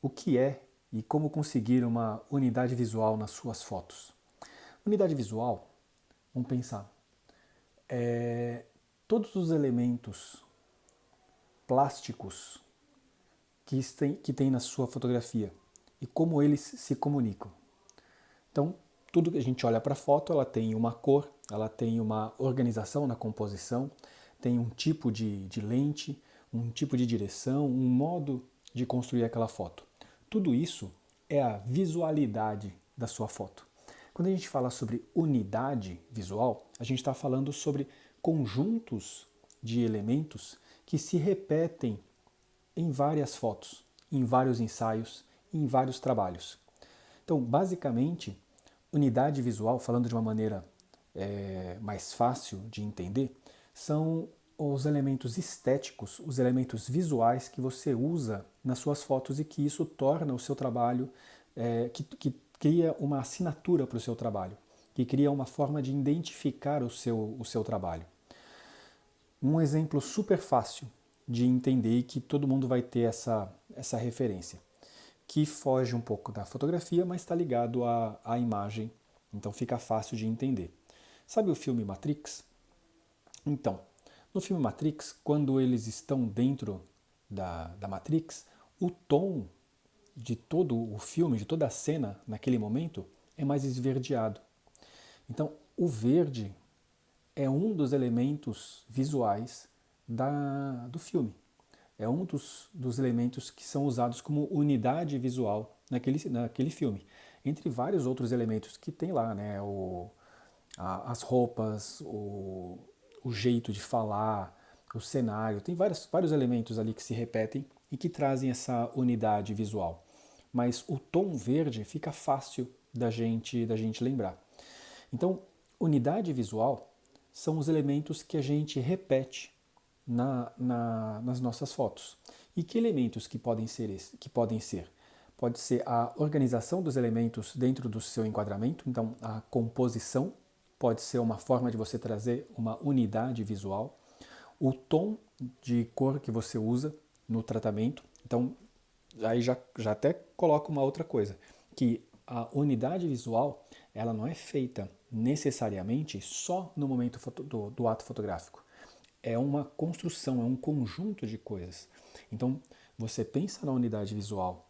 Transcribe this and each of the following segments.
o que é e como conseguir uma unidade visual nas suas fotos. Unidade visual, vamos pensar, todos os elementos plásticos que tem na sua fotografia e como eles se comunicam. Então, tudo que a gente olha para a foto, ela tem uma cor, ela tem uma organização na composição, tem um tipo de lente, um tipo de direção, um modo de construir aquela foto. Tudo isso é a visualidade da sua foto. Quando a gente fala sobre unidade visual, a gente está falando sobre conjuntos de elementos que se repetem em várias fotos, em vários ensaios, em vários trabalhos. Então, basicamente, unidade visual, falando de uma maneira mais fácil de entender, são os elementos estéticos, os elementos visuais que você usa nas suas fotos e que isso torna o seu trabalho, que cria uma assinatura para o seu trabalho, que cria uma forma de identificar o seu trabalho. Um exemplo super fácil de entender e que todo mundo vai ter essa referência, que foge um pouco da fotografia, mas está ligado à imagem, então fica fácil de entender. Sabe o filme Matrix? Então, no filme Matrix, quando eles estão dentro da Matrix, o tom de todo o filme, de toda a cena naquele momento, é mais esverdeado. Então, o verde é um dos elementos visuais do filme. É um dos elementos que são usados como unidade visual naquele filme. Entre vários outros elementos que tem lá, né? As roupas, o jeito de falar, o cenário. Tem vários elementos ali que se repetem e que trazem essa unidade visual. Mas o tom verde fica fácil da gente lembrar. Então, unidade visual são os elementos que a gente repete nas nossas fotos. E que elementos que podem ser? Pode ser a organização dos elementos dentro do seu enquadramento, então a composição pode ser uma forma de você trazer uma unidade visual, o tom de cor que você usa no tratamento, então aí já até coloca uma outra coisa, que a unidade visual ela não é feita necessariamente só no momento do ato fotográfico. É uma construção, é um conjunto de coisas. Então, você pensa na unidade visual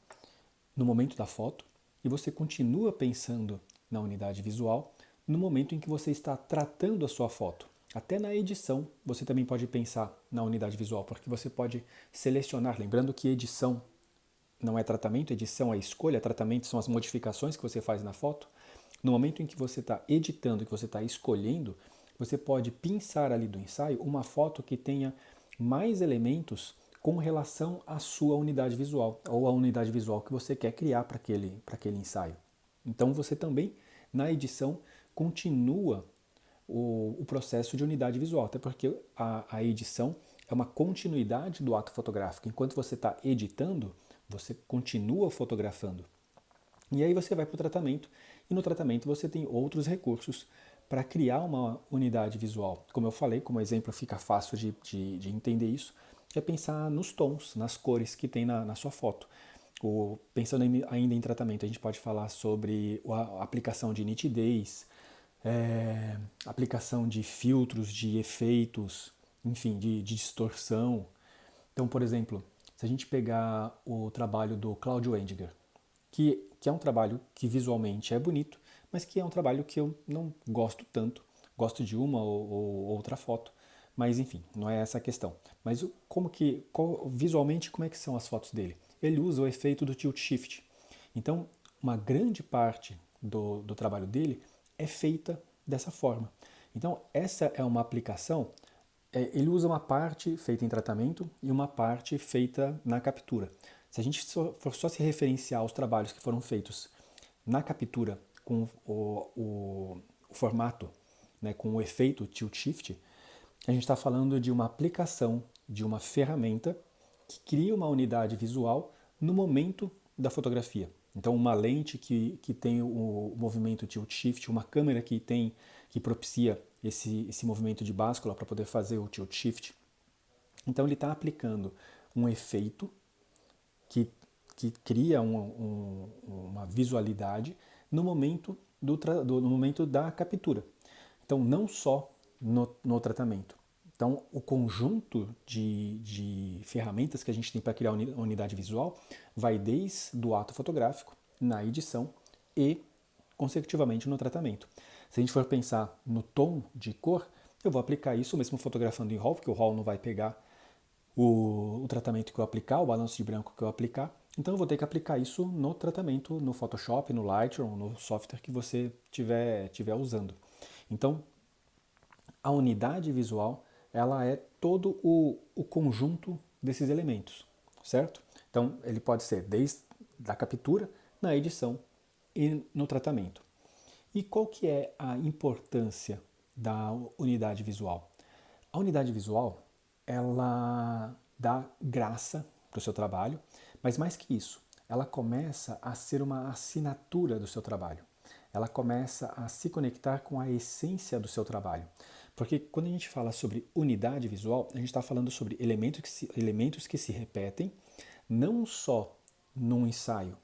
no momento da foto e você continua pensando na unidade visual no momento em que você está tratando a sua foto. Até na edição você também pode pensar na unidade visual, porque você pode selecionar, lembrando que edição não é tratamento, edição é escolha, tratamento são as modificações que você faz na foto. No momento em que você está editando, que você está escolhendo, você pode pensar ali do ensaio uma foto que tenha mais elementos com relação à sua unidade visual, ou à unidade visual que você quer criar para aquele ensaio. Então você também, na edição, continua o processo de unidade visual, até porque a edição é uma continuidade do ato fotográfico. Enquanto você está editando, você continua fotografando. E aí você vai para o tratamento, e no tratamento você tem outros recursos para criar uma unidade visual. Como eu falei, como exemplo fica fácil de entender isso, é pensar nos tons, nas cores que tem na sua foto. Pensando ainda em tratamento, a gente pode falar sobre a aplicação de nitidez, aplicação de filtros, de efeitos, enfim, de distorção. Então, por exemplo, se a gente pegar o trabalho do Claudio Endiger, que é um trabalho que visualmente é bonito, mas que é um trabalho que eu não gosto tanto. Gosto de uma ou outra foto, mas enfim, não é essa a questão. Mas visualmente, como é que são as fotos dele? Ele usa o efeito do tilt shift. Então, uma grande parte do trabalho dele é feita dessa forma. Então, essa é uma aplicação. Ele usa uma parte feita em tratamento e uma parte feita na captura. Se a gente for só se referenciar aos trabalhos que foram feitos na captura com o formato, né, com o efeito tilt shift, a gente está falando de uma aplicação de uma ferramenta que cria uma unidade visual no momento da fotografia. Então, uma lente que tem o movimento tilt shift, uma câmera que propicia esse movimento de báscula para poder fazer o tilt shift. Então, ele está aplicando um efeito que que cria uma visualidade no momento, no momento da captura. Então, não só no tratamento. Então, o conjunto de ferramentas que a gente tem para criar a unidade visual vai desde o ato fotográfico, na edição e, consecutivamente, no tratamento. Se a gente for pensar no tom de cor, eu vou aplicar isso mesmo fotografando em RAW, porque o RAW não vai pegar o tratamento que eu aplicar, o balanço de branco que eu aplicar. Então eu vou ter que aplicar isso no tratamento, no Photoshop, no Lightroom, no software que você tiver usando. Então, a unidade visual, ela é todo o conjunto desses elementos, certo? Então, ele pode ser desde a captura, na edição e no tratamento. E qual que é a importância da unidade visual? A unidade visual, ela dá graça para o seu trabalho, mas mais que isso, ela começa a ser uma assinatura do seu trabalho. Ela começa a se conectar com a essência do seu trabalho. Porque quando a gente fala sobre unidade visual, a gente está falando sobre elementos que se repetem, não só num ensaio,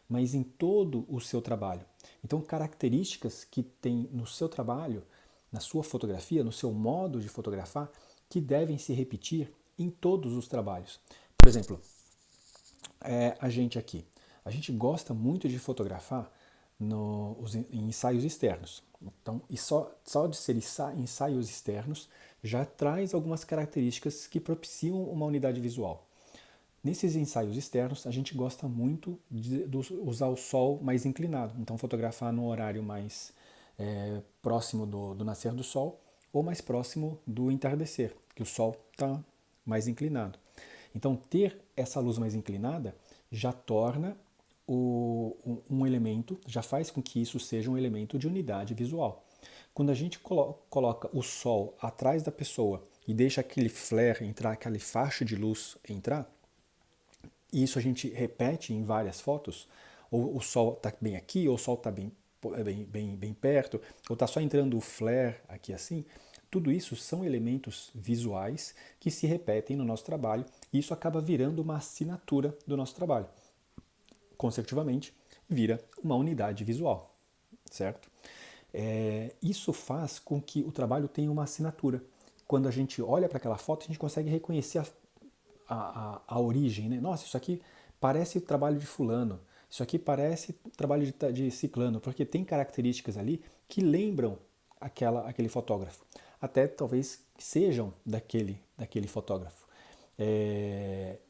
mas em todo o seu trabalho. Então, características que tem no seu trabalho, na sua fotografia, no seu modo de fotografar, que devem se repetir em todos os trabalhos. Por exemplo, a gente aqui, a gente gosta muito de fotografar em ensaios externos. Então, e só de ser ensaios externos já traz algumas características que propiciam uma unidade visual. Nesses ensaios externos, a gente gosta muito de usar o sol mais inclinado. Então, fotografar no horário mais próximo do nascer do sol ou mais próximo do entardecer, que o sol está mais inclinado. Então, ter essa luz mais inclinada já torna um elemento, já faz com que isso seja um elemento de unidade visual. Quando a gente coloca o sol atrás da pessoa e deixa aquele flare entrar, aquele facho de luz entrar, e isso a gente repete em várias fotos, ou o sol está bem aqui, ou o sol está bem perto, ou está só entrando o flare aqui assim, tudo isso são elementos visuais que se repetem no nosso trabalho e isso acaba virando uma assinatura do nosso trabalho. Consecutivamente, vira uma unidade visual, certo? Isso faz com que o trabalho tenha uma assinatura. Quando a gente olha para aquela foto, a gente consegue reconhecer a origem, né? Nossa, isso aqui parece trabalho de fulano, isso aqui parece trabalho de ciclano, porque tem características ali que lembram aquele fotógrafo. Até talvez sejam daquele fotógrafo.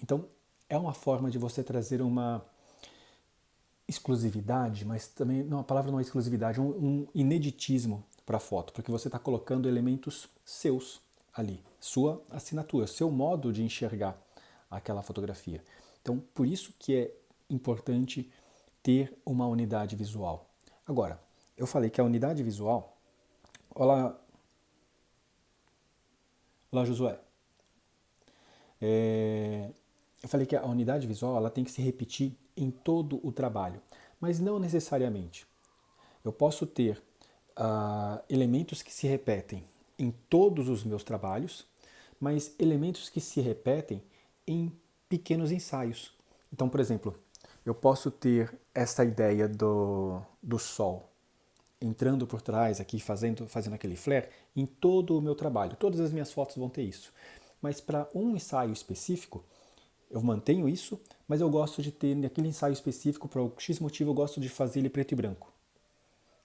Então, é uma forma de você trazer uma exclusividade, mas também, não, a palavra não é exclusividade, um ineditismo para a foto, porque você está colocando elementos seus ali, sua assinatura, seu modo de enxergar aquela fotografia. Então, por isso que é importante ter uma unidade visual. Agora, eu falei que a unidade visual... Olá, Josué. Eu falei que a unidade visual ela tem que se repetir em todo o trabalho, mas não necessariamente. Eu posso ter elementos que se repetem em todos os meus trabalhos, mas elementos que se repetem em pequenos ensaios. Então, por exemplo, eu posso ter essa ideia do sol entrando por trás aqui, fazendo aquele flare em todo o meu trabalho. Todas as minhas fotos vão ter isso. Mas para um ensaio específico, eu mantenho isso, mas eu gosto de ter naquele ensaio específico, por X motivo, eu gosto de fazer ele preto e branco.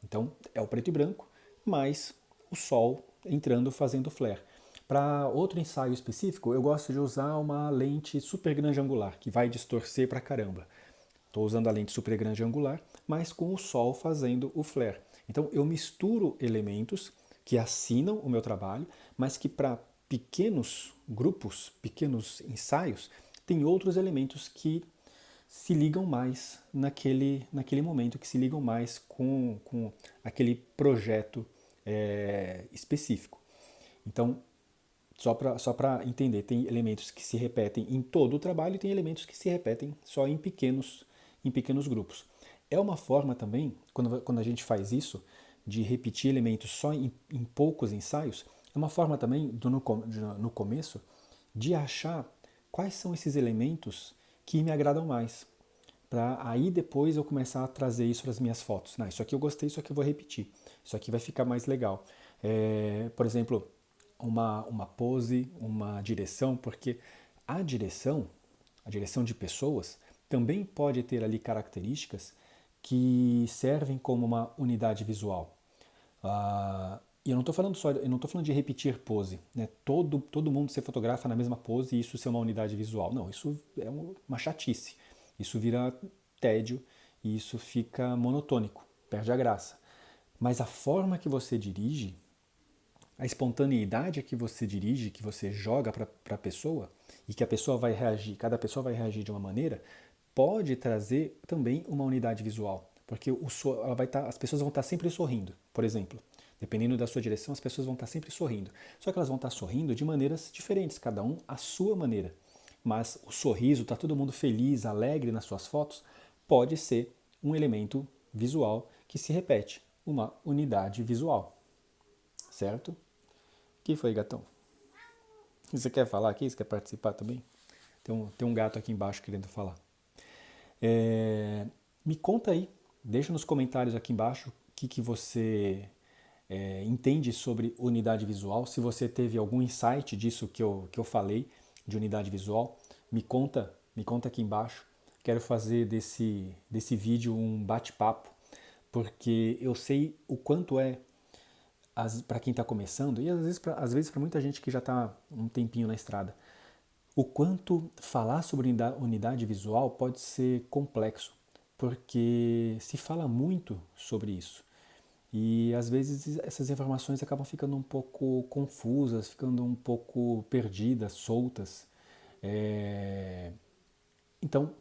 Então, é o preto e branco, mais o sol entrando fazendo flare. Para outro ensaio específico, eu gosto de usar uma lente super grande angular, que vai distorcer pra caramba. Estou usando a lente super grande angular, mas com o sol fazendo o flare. Então, eu misturo elementos que assinam o meu trabalho, mas que para pequenos grupos, pequenos ensaios, tem outros elementos que se ligam mais naquele momento, que se ligam mais com aquele projeto específico. Então, só para entender, tem elementos que se repetem em todo o trabalho e tem elementos que se repetem só em pequenos grupos. É uma forma também, quando a gente faz isso, de repetir elementos só em poucos ensaios, é uma forma também, no começo, de achar quais são esses elementos que me agradam mais. para aí depois eu começar a trazer isso para as minhas fotos. Não, isso aqui eu gostei, isso aqui eu vou repetir. Isso aqui vai ficar mais legal. Por exemplo, uma pose, uma direção, porque a direção, a direção de pessoas, também pode ter ali características que servem como uma unidade visual. E eu não estou falando eu não estou falando de repetir pose, né? Todo mundo se fotografa na mesma pose e isso ser uma unidade visual. Não, isso é uma chatice. Isso vira tédio e isso fica monotônico, perde a graça. Mas a forma que você dirige, a espontaneidade que você dirige, que você joga para a pessoa e que a pessoa vai reagir, cada pessoa vai reagir de uma maneira, pode trazer também uma unidade visual, porque as pessoas vão estar sempre sorrindo, por exemplo. Dependendo da sua direção, as pessoas vão estar sempre sorrindo. Só que elas vão estar sorrindo de maneiras diferentes, cada um à sua maneira. Mas o sorriso, tá todo mundo feliz, alegre nas suas fotos, pode ser um elemento visual que se repete, uma unidade visual. Certo? O que foi, gatão? Você quer falar aqui? Você quer participar também? Tem um gato aqui embaixo querendo falar. Me conta aí, deixa nos comentários aqui embaixo o que você entende sobre unidade visual. Se você teve algum insight disso que eu falei, de unidade visual, me conta aqui embaixo. Quero fazer desse vídeo um bate-papo, porque eu sei o quanto para quem está começando, e às vezes para muita gente que já está um tempinho na estrada, o quanto falar sobre unidade visual pode ser complexo, porque se fala muito sobre isso. E às vezes essas informações acabam ficando um pouco confusas, ficando um pouco perdidas, soltas. Então,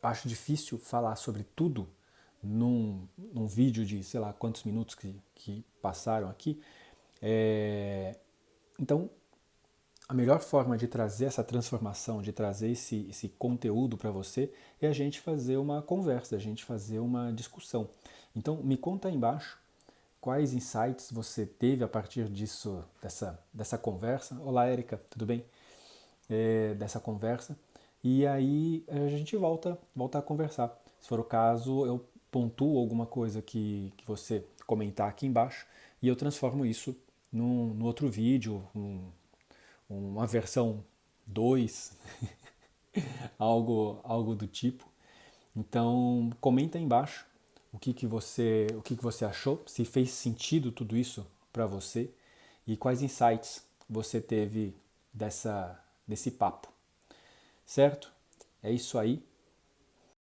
acho difícil falar sobre tudo num vídeo de sei lá quantos minutos que passaram aqui. Então, a melhor forma de trazer essa transformação, de trazer esse conteúdo para você, é a gente fazer uma conversa, a gente fazer uma discussão. Então, me conta aí embaixo quais insights você teve a partir disso, dessa conversa. Olá, Érica, tudo bem? Dessa conversa. E aí a gente volta a conversar. Se for o caso, eu pontuo alguma coisa que você comentar aqui embaixo e eu transformo isso no outro vídeo, uma versão 2, algo do tipo. Então, comenta aí embaixo o que você achou, se fez sentido tudo isso para você e quais insights você teve desse papo. Certo? É isso aí.